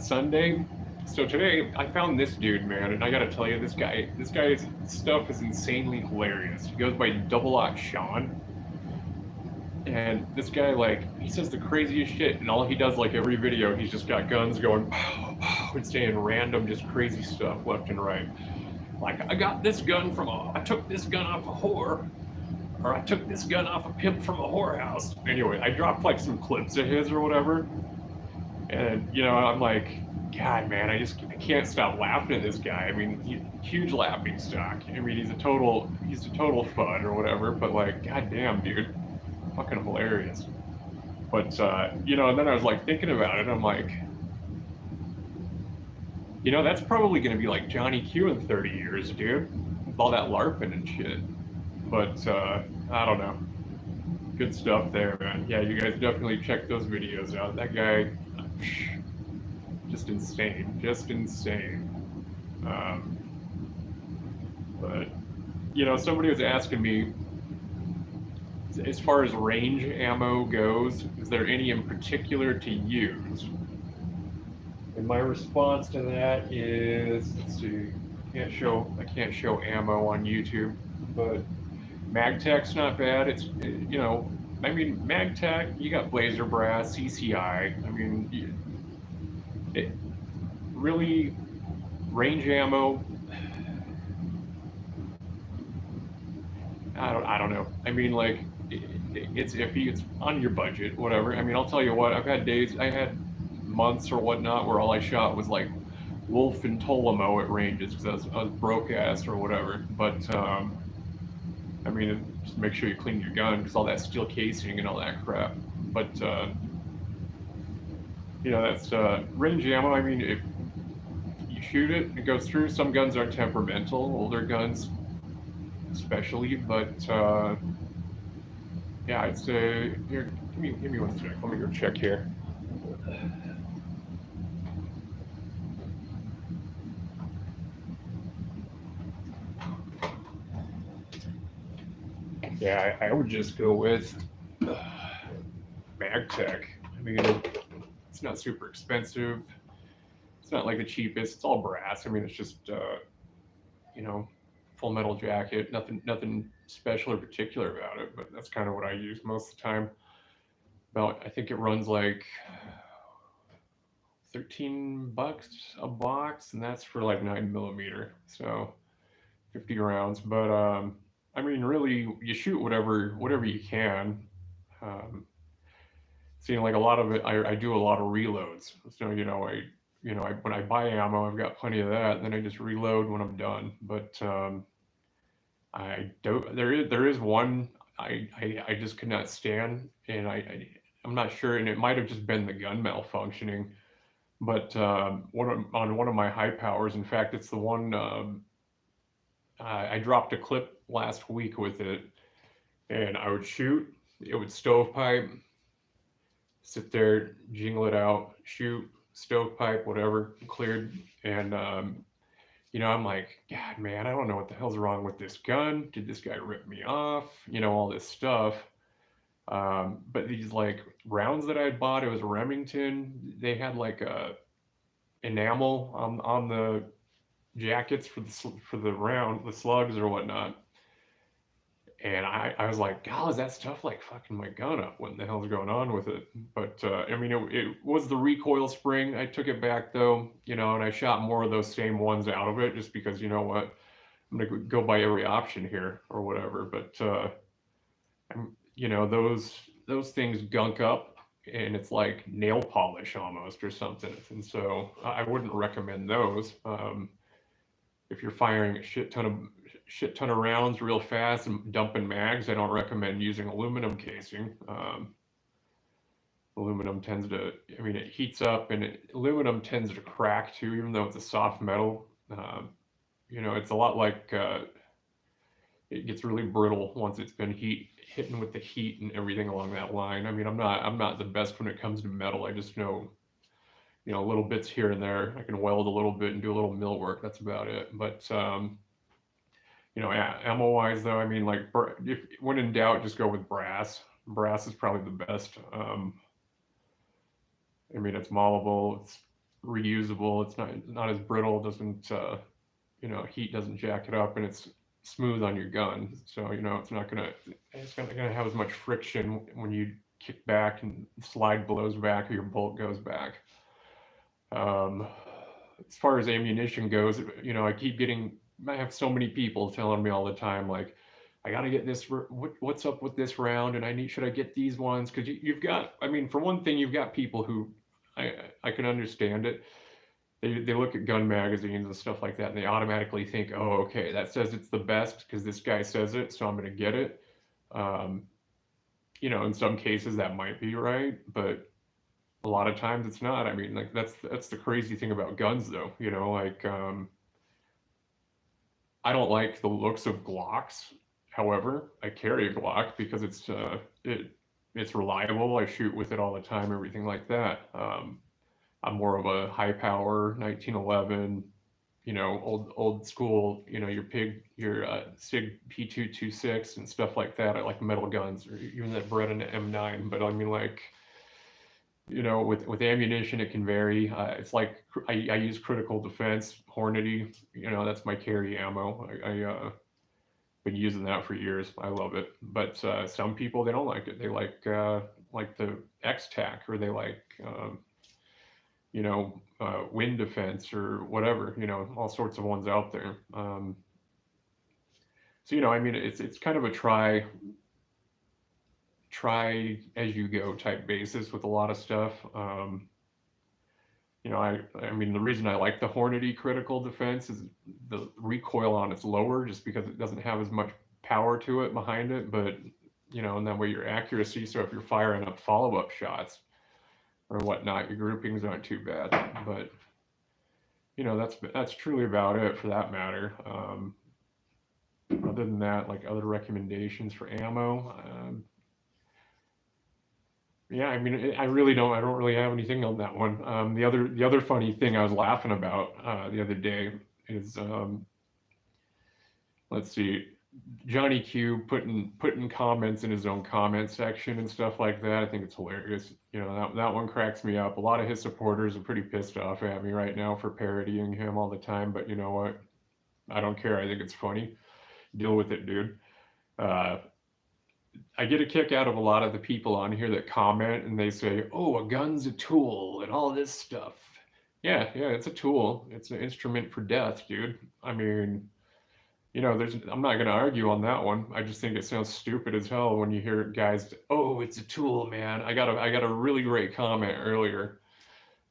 Sunday. So today I found this dude, man, and I gotta tell you, this guy's stuff is insanely hilarious. He goes by Double Out Shawn, and this guy, like, he says the craziest shit, and all he does, like, every video, he's just got guns going pow, pow, and saying random, just crazy stuff left and right. Like, I took this gun off a whore, or I took this gun off a pimp from a whorehouse. Anyway, I dropped like some clips of his or whatever, and I'm like, God, man, I can't stop laughing at this guy. I mean, huge laughing stock. I mean, he's a total FUD or whatever. But like, God damn, dude, fucking hilarious. But and then I was like thinking about it. I'm like, that's probably gonna be like Johnny Q in 30 years, dude, with all that LARPing and shit. But I don't know. Good stuff there, man. Yeah, you guys definitely check those videos out. That guy, just insane, just insane. But somebody was asking me, as far as range ammo goes, is there any in particular to use? And my response to that is, let's see, I can't show ammo on YouTube, but MagTech's not bad. I mean, MagTech, you got Blazer Brass, CCI. I mean, really, range ammo, I don't know. I mean, like, it's iffy. It's on your budget, whatever. I mean, I'll tell you what. I had months or whatnot where all I shot was like Wolf and Tolamo at ranges because I was broke ass or whatever. But I mean, just make sure you clean your gun because all that steel casing and all that crap. But that's range ammo. I mean, if you shoot it, it goes through. Some guns are temperamental, older guns especially. But yeah, I'd say here. Give me 1 sec. Let me go check here. Yeah, I would just go with MagTech. I mean, it's not super expensive. It's not like the cheapest. It's all brass. I mean, it's just full metal jacket. Nothing special or particular about it. But that's kind of what I use most of the time. I think it runs like $13 a box, and that's for like 9mm. So 50 rounds. But I mean, really, you shoot whatever you can. Seeing like a lot of it, I do a lot of reloads. So when I buy ammo, I've got plenty of that. Then I just reload when I'm done. But I don't. There is one I just could not stand, and I'm not sure, and it might have just been the gun malfunctioning. But on one of my high powers, in fact, it's the one. I dropped a clip last week with it, and I would shoot. It would stovepipe, sit there, jingle it out, shoot, stovepipe, whatever, cleared. And I'm like, God, man, I don't know what the hell's wrong with this gun. Did this guy rip me off? All this stuff. But these like rounds that I had bought, it was Remington. They had like a enamel on the jackets for the slugs or whatnot. And I was like, God, is that stuff like fucking my gun up? What the hell's going on with it? But I mean, it was the recoil spring. I took it back though, and I shot more of those same ones out of it just because you know what, I'm gonna go by every option here or whatever. But those things gunk up, and it's like nail polish almost or something. And so I wouldn't recommend those. If you're firing a shit ton of rounds real fast and dumping mags, I don't recommend using aluminum casing. Aluminum tends to, it heats up, and aluminum tends to crack too, even though it's a soft metal. It's a lot like it gets really brittle once it's been hitting with the heat and everything along that line. I mean, I'm not the best when it comes to metal. I just know little bits here and there. I can weld a little bit and do a little mill work. That's about it. But ammo wise though, I mean, like, if when in doubt, just go with brass. Brass is probably the best. It's malleable. reusable. It's not as brittle. Doesn't heat doesn't jack it up, and it's smooth on your gun. So it's not gonna have as much friction when you kick back and slide blows back or your bolt goes back. Um, as far as ammunition goes, I have so many people telling me all the time, like, I got to get this. What's up with this round? And should I get these ones? Because you've got, I mean, for one thing, you've got people who, I can understand it. They look at gun magazines and stuff like that, and they automatically think, oh, okay, that says it's the best because this guy says it, so I'm going to get it. Um, in some cases that might be right, but a lot of times it's not. I mean, like that's the crazy thing about guns, though. I don't like the looks of Glocks. However, I carry a Glock because it's reliable. I shoot with it all the time, everything like that. I'm more of a high power 1911, old school, your Sig P226 and stuff like that. I like metal guns, or even that bred in the M9. But I mean, like, with ammunition, it can vary. It's like I use critical defense, Hornady. That's my carry ammo. I been using that for years. I love it. But some people, they don't like it. They like the X-Tac, or they like wind defense or whatever. All sorts of ones out there. So I mean, it's kind of a try as you go type basis with a lot of stuff. I mean, the reason I like the Hornady critical defense is the recoil on it's lower, just because it doesn't have as much power to it behind it. But and that way your accuracy. So if you're firing up follow-up shots or whatnot, your groupings aren't too bad. But that's truly about it for that matter. Other than that, like other recommendations for ammo. Yeah, I mean, I don't really have anything on that one. The other funny thing I was laughing about the other day is, let's see, Johnny Q putting comments in his own comment section and stuff like that. I think it's hilarious. That one cracks me up. A lot of his supporters are pretty pissed off at me right now for parodying him all the time. But you know what? I don't care. I think it's funny. Deal with it, dude. I get a kick out of a lot of the people on here that comment and they say, "Oh, a gun's a tool," and all this stuff. Yeah, it's a tool. It's an instrument for death, dude. I mean, I'm not going to argue on that one. I just think it sounds stupid as hell when you hear guys, "Oh, it's a tool, man." I got a really great comment earlier,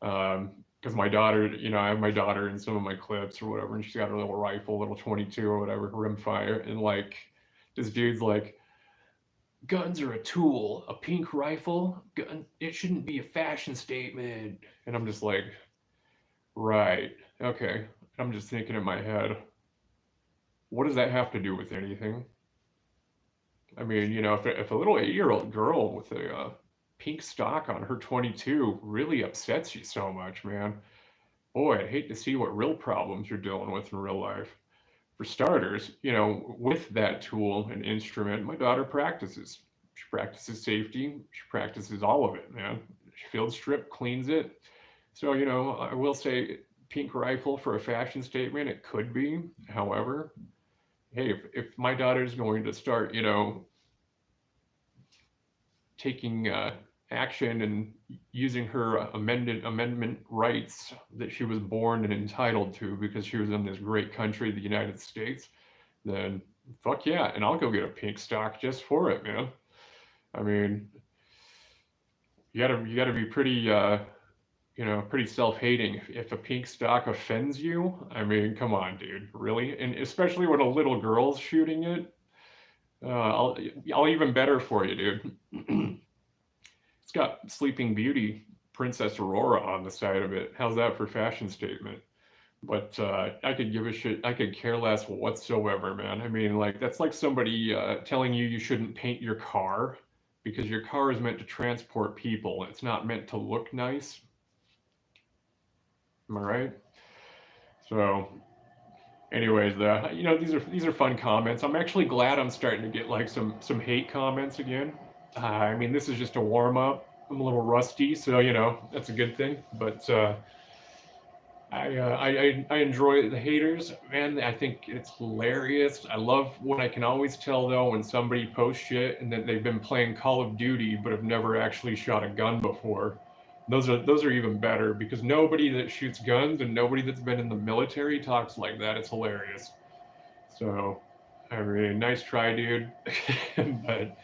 because my daughter, I have my daughter in some of my clips or whatever, and she's got a little rifle, little 22 or whatever, rimfire, and like this dude's like, "Guns are a tool. A pink rifle, gun, it shouldn't be a fashion statement." And I'm just like, right, okay. I'm just thinking in my head, what does that have to do with anything? I mean, if a little 8-year-old girl with a pink stock on her 22 really upsets you so much, man, boy, I'd hate to see what real problems you're dealing with in real life. For starters, with that tool and instrument, my daughter practices. She practices safety. She practices all of it, man. She field strip, cleans it. So, I will say pink rifle for a fashion statement, it could be. However, hey, if my daughter's going to start, taking action and using her amendment rights that she was born and entitled to because she was in this great country, the United States, then fuck yeah, and I'll go get a pink stock just for it, man. I mean, you gotta be pretty pretty self-hating if a pink stock offends you. I mean, come on, dude, really? And especially when a little girl's shooting it. I'll even better for you, dude. It's got Sleeping Beauty, Princess Aurora on the side of it. How's that for fashion statement? But I could give a shit. I could care less whatsoever, man. I mean, like, that's like somebody telling you shouldn't paint your car because your car is meant to transport people. It's not meant to look nice. Am I right? So, anyways, these are fun comments. I'm actually glad I'm starting to get like some hate comments again. I mean, this is just a warm up. I'm a little rusty, so that's a good thing. But I enjoy the haters, man. I think it's hilarious. I love when I can always tell though when somebody posts shit and that they've been playing Call of Duty but have never actually shot a gun before. Those are even better because nobody that shoots guns and nobody that's been in the military talks like that. It's hilarious. So, I mean, nice try, dude. But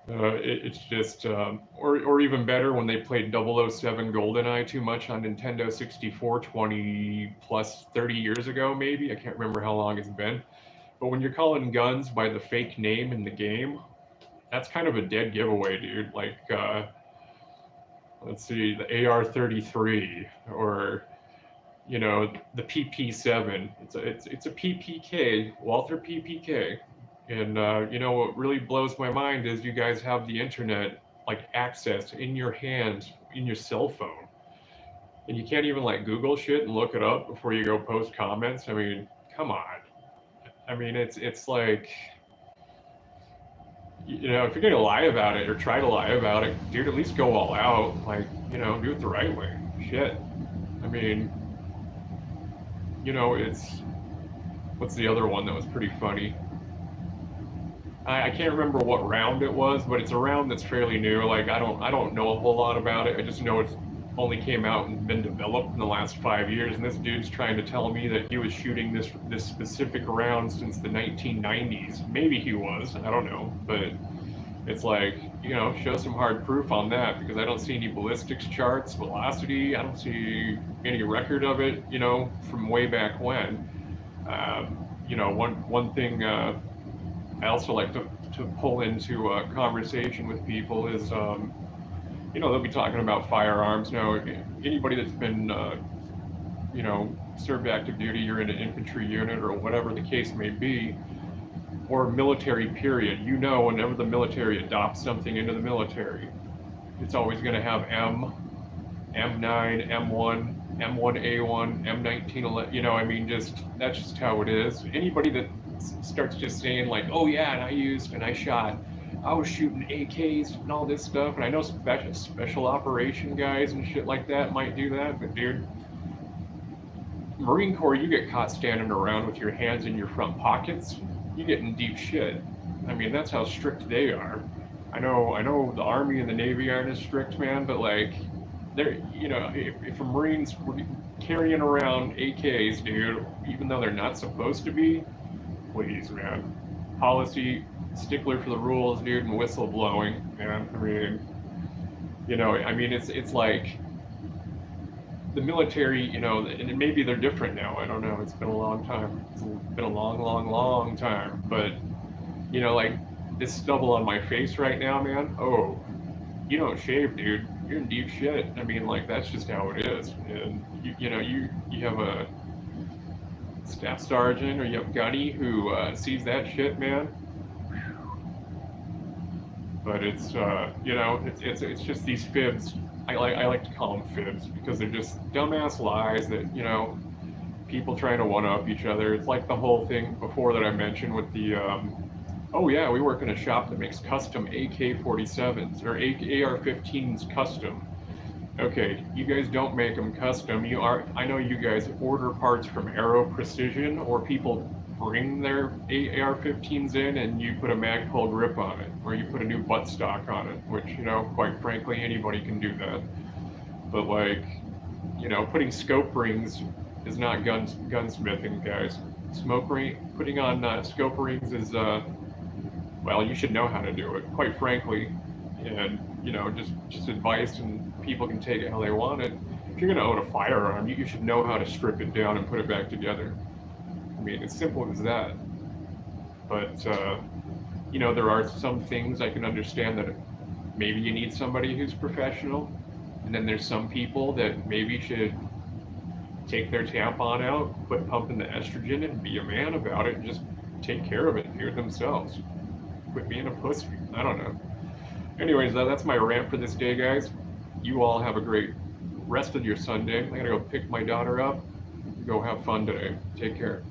it's just, or even better when they played 007 GoldenEye too much on Nintendo 64 20 plus 30 years ago, maybe. I can't remember how long it's been. But when you're calling guns by the fake name in the game, that's kind of a dead giveaway, dude. Like, let's see, the AR-33 or the PP7. It's a PPK, Walther PPK. And what really blows my mind is you guys have the internet like access in your hand, in your cell phone, and you can't even like Google shit and look it up before you go post comments. I mean, come on. I mean, it's like if you're gonna lie about it or try to lie about it, dude, at least go all out. Like do it the right way. Shit. I mean, it's what's the other one that was pretty funny? I can't remember what round it was, but it's a round that's fairly new. Like I don't know a whole lot about it. I just know it's only came out and been developed in the last 5 years. And this dude's trying to tell me that he was shooting this specific round since the 1990s. Maybe he was. I don't know, but it's like show some hard proof on that because I don't see any ballistics charts, velocity. I don't see any record of it. From way back when. One thing. I also like to pull into a conversation with people is, they'll be talking about firearms. Now, anybody that's been, served active duty, you're in an infantry unit or whatever the case may be, or military period, whenever the military adopts something into the military, it's always going to have M9, M1, M1A1, M19, that's just how it is. Anybody that starts just saying like, oh yeah, and I was shooting AKs and all this stuff, and I know special operation guys and shit like that might do that, but dude, Marine Corps, you get caught standing around with your hands in your front pockets, you get in deep shit. I mean, that's how strict they are. I know the Army and the Navy aren't as strict, man, but like, they're, if a Marine's carrying around AKs, dude, even though they're not supposed to be, please, man. Policy, stickler for the rules, dude, and whistle blowing, man. I mean, it's like the military, and maybe they're different now. I don't know. It's been a long time. It's been a long, long, long time. But, like this stubble on my face right now, man. Oh, you don't shave, dude. You're in deep shit. I mean, like that's just how it is. And you have a staff sergeant or you have Gunny who sees that shit, man. But it's it's just these fibs. I like to call them fibs because they're just dumbass lies that people trying to one up each other. It's like the whole thing before that I mentioned with the oh yeah, we work in a shop that makes custom AK-47s or AR-15s custom. Okay, you guys don't make them custom. I know you guys order parts from Aero Precision, or people bring their AR-15s in and you put a Magpul grip on it, or you put a new buttstock on it, which, quite frankly, anybody can do that. But like, putting scope rings is not gunsmithing, guys. Putting on scope rings is, well, you should know how to do it, quite frankly. And, just advice, and people can take it how they want it. If you're going to own a firearm, you should know how to strip it down and put it back together. I mean, it's simple as that. But, there are some things I can understand that maybe you need somebody who's professional. And then there's some people that maybe should take their tampon out, quit pumping the estrogen, and be a man about it, and just take care of it and do it themselves. Quit being a pussy. I don't know. Anyways, that's my rant for this day, guys. You all have a great rest of your Sunday. I gotta go pick my daughter up. Go have fun today. Take care.